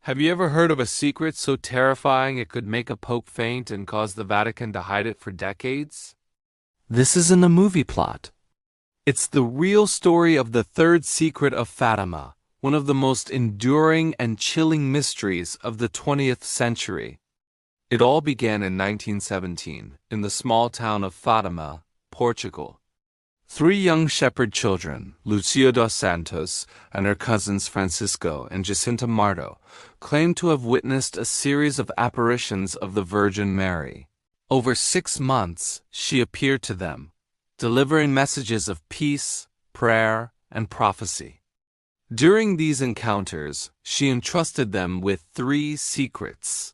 Have you ever heard of a secret so terrifying it could make a pope faint and cause the Vatican to hide it for decades? This isn't a movie plot. It's the real story of the third secret of Fatima, one of the most enduring and chilling mysteries of the 20th century. It all began in 1917, in the small town of Fatima, Portugal. Three young shepherd children, Lucia dos Santos and her cousins Francisco and Jacinta Marto, claimed to have witnessed a series of apparitions of the Virgin Mary. Over 6 months, she appeared to them, delivering messages of peace, prayer, and prophecy. During these encounters, she entrusted them with 3 secrets.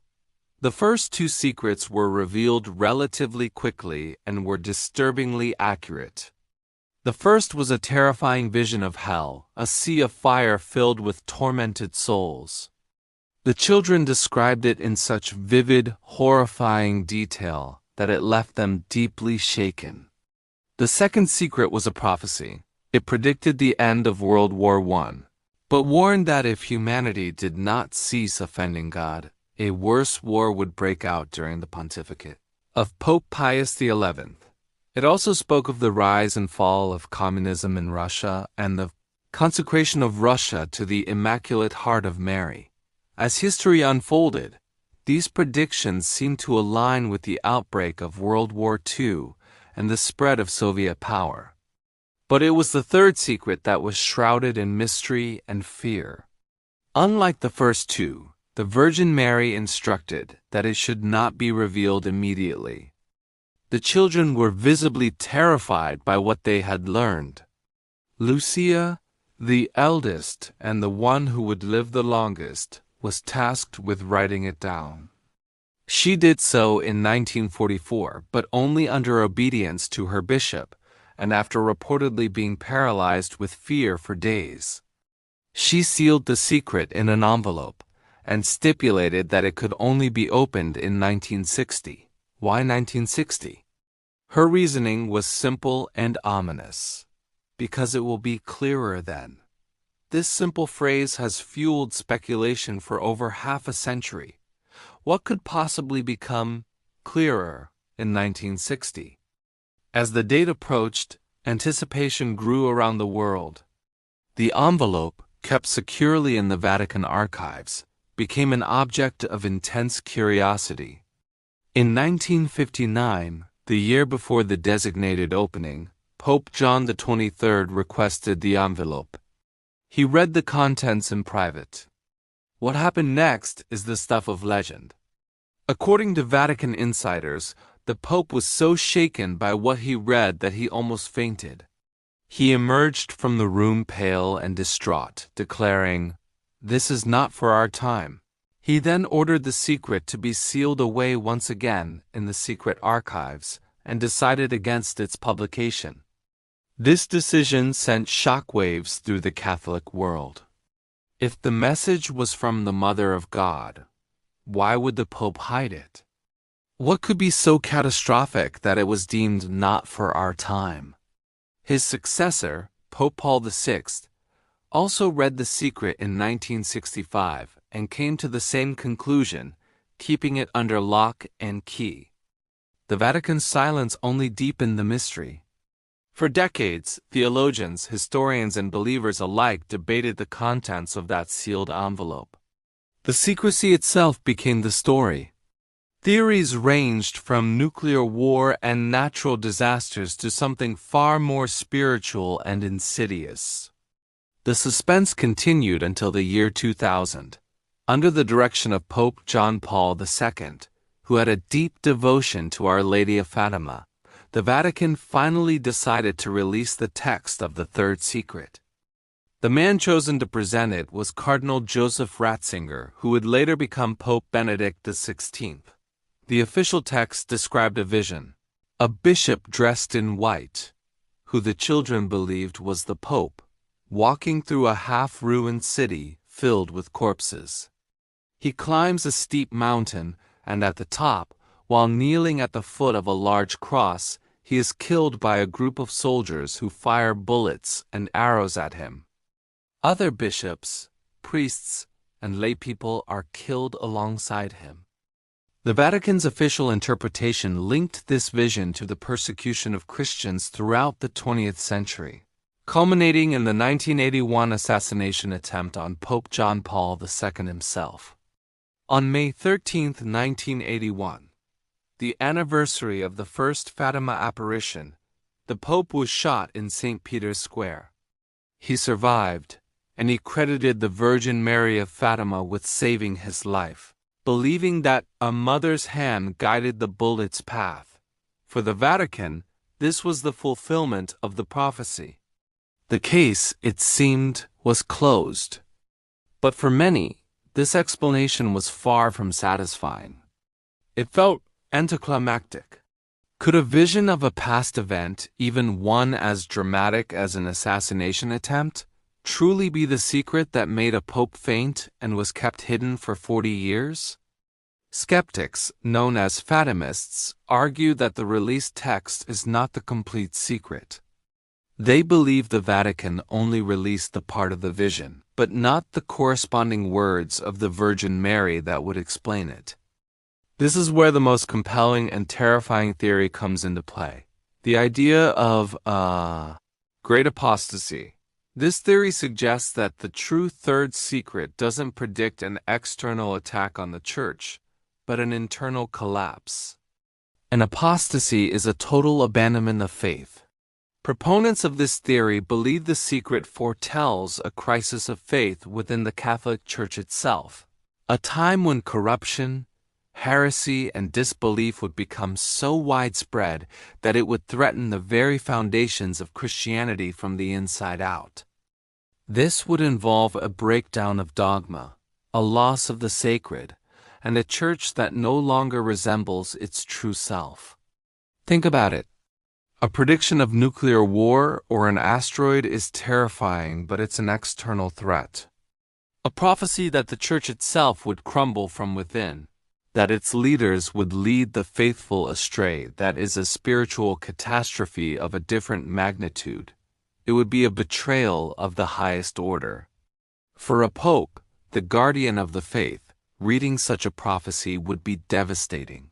The first 2 secrets were revealed relatively quickly and were disturbingly accurate. The first was a terrifying vision of hell, a sea of fire filled with tormented souls. The children described it in such vivid, horrifying detail that it left them deeply shaken. The second secret was a prophecy. It predicted the end of World War I, but warned that if humanity did not cease offending God, a worse war would break out during the pontificate of Pope Pius XI. It also spoke of the rise and fall of communism in Russia and the consecration of Russia to the Immaculate Heart of Mary. As history unfolded, these predictions seemed to align with the outbreak of World War II and the spread of Soviet power. But it was the third secret that was shrouded in mystery and fear. Unlike the first 2, the Virgin Mary instructed that it should not be revealed immediately. The children were visibly terrified by what they had learned. Lucia, the eldest and the one who would live the longest, was tasked with writing it down. She did so in 1944, but only under obedience to her bishop, and after reportedly being paralyzed with fear for days. She sealed the secret in an envelope, and stipulated that it could only be opened in 1960. Why 1960? Her reasoning was simple and ominous. Because it will be clearer then. This simple phrase has fueled speculation for over half a century. What could possibly become clearer in 1960? As the date approached, anticipation grew around the world. The envelope, kept securely in the Vatican archives, became an object of intense curiosity. In 1959, the year before the designated opening, Pope John XXIII requested the envelope. He read the contents in private. What happened next is the stuff of legend. According to Vatican insiders, the Pope was so shaken by what he read that he almost fainted. He emerged from the room pale and distraught, declaring, "This is not for our time." He then ordered the secret to be sealed away once again in the secret archives and decided against its publication. This decision sent shockwaves through the Catholic world. If the message was from the Mother of God, why would the Pope hide it? What could be so catastrophic that it was deemed not for our time? His successor, Pope Paul VI, also read the secret in 1965 and came to the same conclusion, keeping it under lock and key. The Vatican's silence only deepened the mystery. For decades, theologians, historians, and believers alike debated the contents of that sealed envelope. The secrecy itself became the story. Theories ranged from nuclear war and natural disasters to something far more spiritual and insidious. The suspense continued until the year 2000, under the direction of Pope John Paul II, who had a deep devotion to Our Lady of Fatima. The Vatican finally decided to release the text of the third secret. The man chosen to present it was Cardinal Joseph Ratzinger, who would later become Pope Benedict XVI. The official text described a vision, a bishop dressed in white, who the children believed was the Pope, walking through a half-ruined city filled with corpses. He climbs a steep mountain, and at the top, while kneeling at the foot of a large cross, he is killed by a group of soldiers who fire bullets and arrows at him. Other bishops, priests, and laypeople are killed alongside him. The Vatican's official interpretation linked this vision to the persecution of Christians throughout the 20th century, culminating in the 1981 assassination attempt on Pope John Paul II himself. On May 13, 1981, the anniversary of the first Fatima apparition, the Pope was shot in St. Peter's Square. He survived, and he credited the Virgin Mary of Fatima with saving his life, believing that a mother's hand guided the bullet's path. For the Vatican, this was the fulfillment of the prophecy. The case, it seemed, was closed. But for many, this explanation was far from satisfying. It felt anticlimactic. Could a vision of a past event, even one as dramatic as an assassination attempt, truly be the secret that made a pope faint and was kept hidden for 40 years? Skeptics, known as Fatimists, argue that the released text is not the complete secret. They believe the Vatican only released the part of the vision, but not the corresponding words of the Virgin Mary that would explain it. This is where the most compelling and terrifying theory comes into play: the idea of great apostasy. This theory suggests that the true third secret doesn't predict an external attack on the Church, but an internal collapse. An apostasy is a total abandonment of faith. Proponents of this theory believe the secret foretells a crisis of faith within the Catholic Church itself, a time when corruption, heresy, and disbelief would become so widespread that it would threaten the very foundations of Christianity from the inside out. This would involve a breakdown of dogma, a loss of the sacred, and a church that no longer resembles its true self. Think about it. A prediction of nuclear war or an asteroid is terrifying, but it's an external threat. A prophecy that the church itself would crumble from within, that its leaders would lead the faithful astray, that is a spiritual catastrophe of a different magnitude. It would be a betrayal of the highest order. For a pope, the guardian of the faith, reading such a prophecy would be devastating.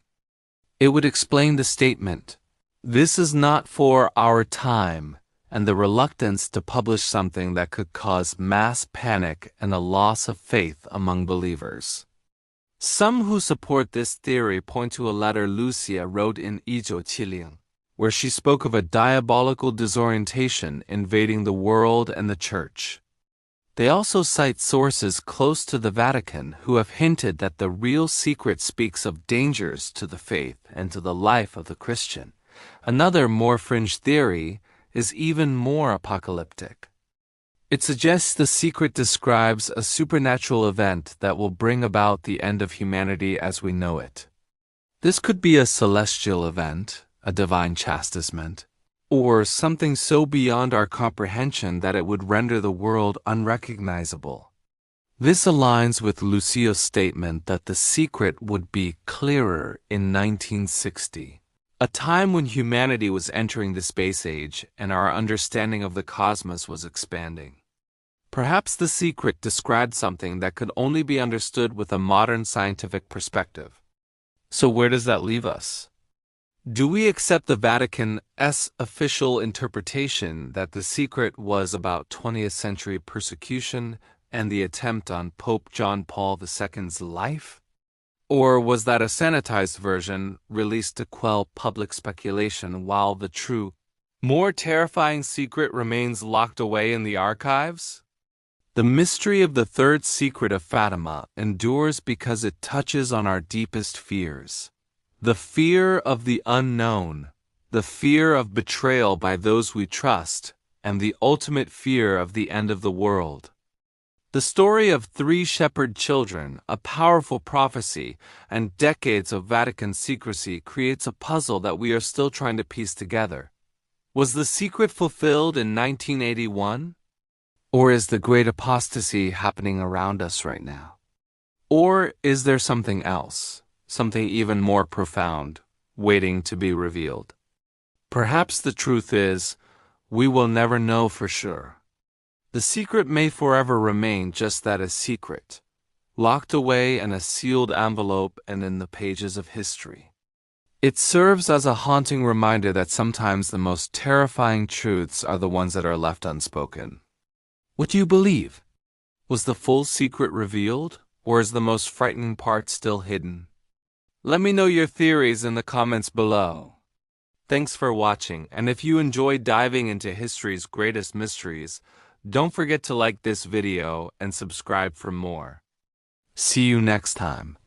It would explain the statement, "This is not for our time," and the reluctance to publish something that could cause mass panic and a loss of faith among believers. Some who support this theory point to a letter Lucia wrote in 1970, where she spoke of a diabolical disorientation invading the world and the Church. They also cite sources close to the Vatican who have hinted that the real secret speaks of dangers to the faith and to the life of the Christian. Another, more fringe theory is even more apocalyptic. It suggests the secret describes a supernatural event that will bring about the end of humanity as we know it. This could be a celestial event, a divine chastisement, or something so beyond our comprehension that it would render the world unrecognizable. This aligns with Lucio's statement that the secret would be clearer in 1960. A time when humanity was entering the space age and our understanding of the cosmos was expanding. Perhaps the secret described something that could only be understood with a modern scientific perspective. So where does that leave us? Do we accept the Vatican's official interpretation that the secret was about 20th century persecution and the attempt on Pope John Paul II's life? Or was that a sanitized version released to quell public speculation while the true, more terrifying secret remains locked away in the archives? The mystery of the third secret of Fatima endures because it touches on our deepest fears. The fear of the unknown, the fear of betrayal by those we trust, and the ultimate fear of the end of the world. The story of 3 shepherd children, a powerful prophecy, and decades of Vatican secrecy creates a puzzle that we are still trying to piece together. Was the secret fulfilled in 1981? Or is the great apostasy happening around us right now? Or is there something else, something even more profound, waiting to be revealed? Perhaps the truth is, we will never know for sure. The secret may forever remain just that, a secret, locked away in a sealed envelope and in the pages of history. It serves as a haunting reminder that sometimes the most terrifying truths are the ones that are left unspoken. What do you believe? Was the full secret revealed, or is the most frightening part still hidden? Let me know your theories in the comments below. Thanks for watching, and if you enjoyed diving into history's greatest mysteries, don't forget to like this video and subscribe for more. See you next time.